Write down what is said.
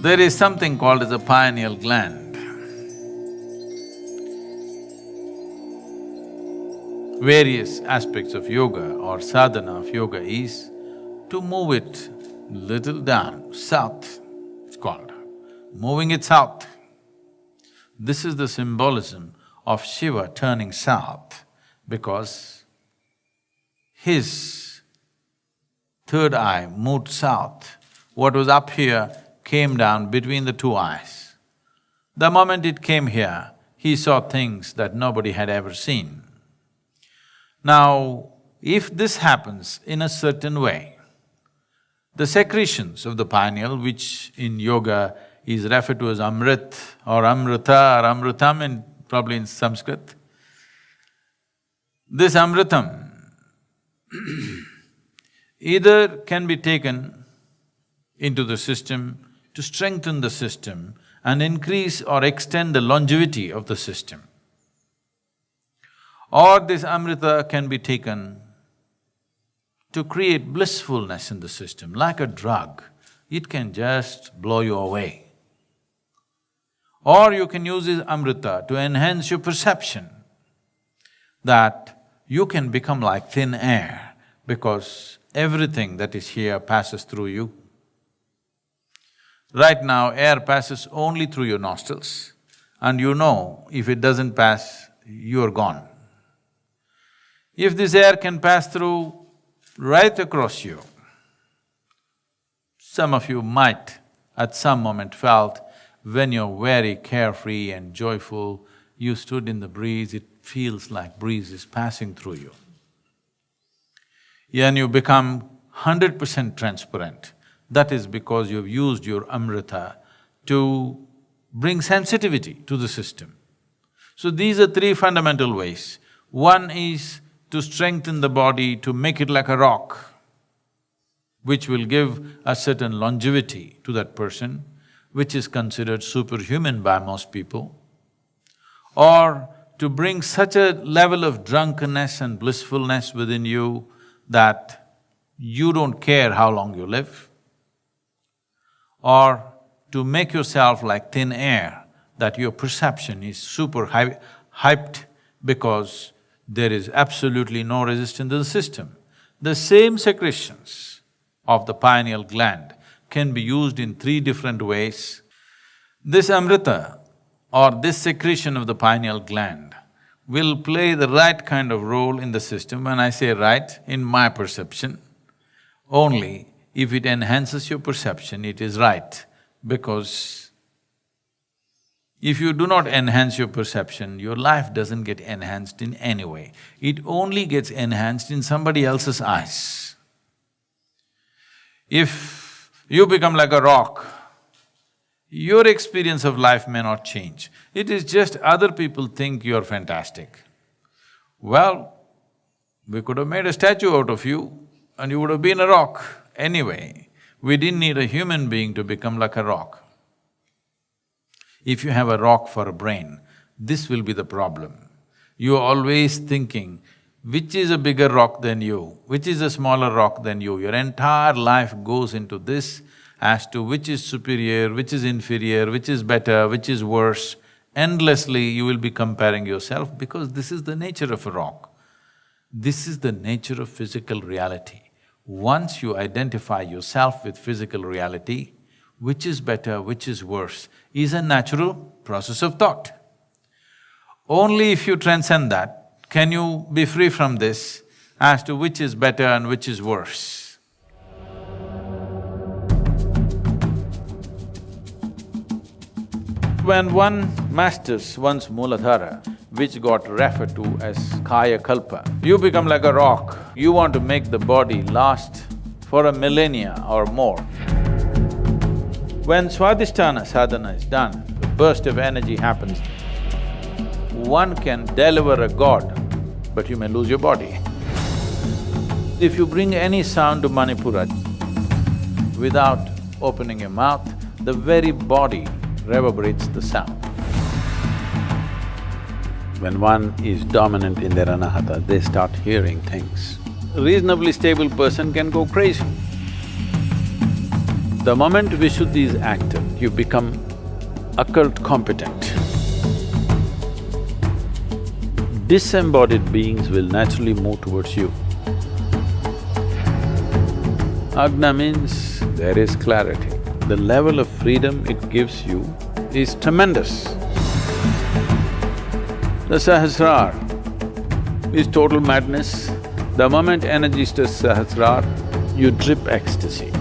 There is something called as a pineal gland. Various aspects of yoga or sadhana of yoga is to move it little down, south, it's called, moving it south. This is the symbolism of Shiva turning south because his third eye moved south. What was up here came down between the two eyes. The moment it came here, he saw things that nobody had ever seen. Now, if this happens in a certain way, the secretions of the pineal, which in yoga is referred to as amrit or amrita or amritam probably in Sanskrit, this amritam either can be taken into the system to strengthen the system and increase or extend the longevity of the system. Or this amrita can be taken to create blissfulness in the system, like a drug. It can just blow you away. Or you can use this amrita to enhance your perception that you can become like thin air because everything that is here passes through you. Right now, air passes only through your nostrils and you know if it doesn't pass, you're gone. If this air can pass through right across you, some of you might at some moment felt when you're very carefree and joyful, you stood in the breeze, it feels like breeze is passing through you. And you become 100% transparent. That is because you've used your amrita to bring sensitivity to the system. So these are three fundamental ways. One is to strengthen the body, to make it like a rock, which will give a certain longevity to that person, which is considered superhuman by most people, or to bring such a level of drunkenness and blissfulness within you that you don't care how long you live, or to make yourself like thin air, that your perception is super hyped because there is absolutely no resistance to the system. The same secretions of the pineal gland can be used in three different ways. This amrita or this secretion of the pineal gland will play the right kind of role in the system. When I say right, in my perception, only if it enhances your perception, it is right, because if you do not enhance your perception, your life doesn't get enhanced in any way. It only gets enhanced in somebody else's eyes. If you become like a rock, your experience of life may not change. It is just other people think you're fantastic. Well, we could have made a statue out of you and you would have been a rock anyway. We didn't need a human being to become like a rock. If you have a rock for a brain, this will be the problem. You're always thinking, which is a bigger rock than you, which is a smaller rock than you. Your entire life goes into this as to which is superior, which is inferior, which is better, which is worse. Endlessly you will be comparing yourself because this is the nature of a rock. This is the nature of physical reality. Once you identify yourself with physical reality, which is better, which is worse, is a natural process of thought. Only if you transcend that, can you be free from this as to which is better and which is worse. When one masters one's Mooladhara, which got referred to as Kaya Kalpa, you become like a rock. You want to make the body last for a millennia or more. When Swadhisthana sadhana is done, a burst of energy happens. One can deliver a god, but you may lose your body. If you bring any sound to Manipura without opening your mouth, the very body reverberates the sound. When one is dominant in their anahata, they start hearing things. A reasonably stable person can go crazy. The moment Vishuddhi is active, you become occult competent. Disembodied beings will naturally move towards you. Agna means there is clarity. The level of freedom it gives you is tremendous. The Sahasrar is total madness. The moment energy stirs Sahasrar, you drip ecstasy.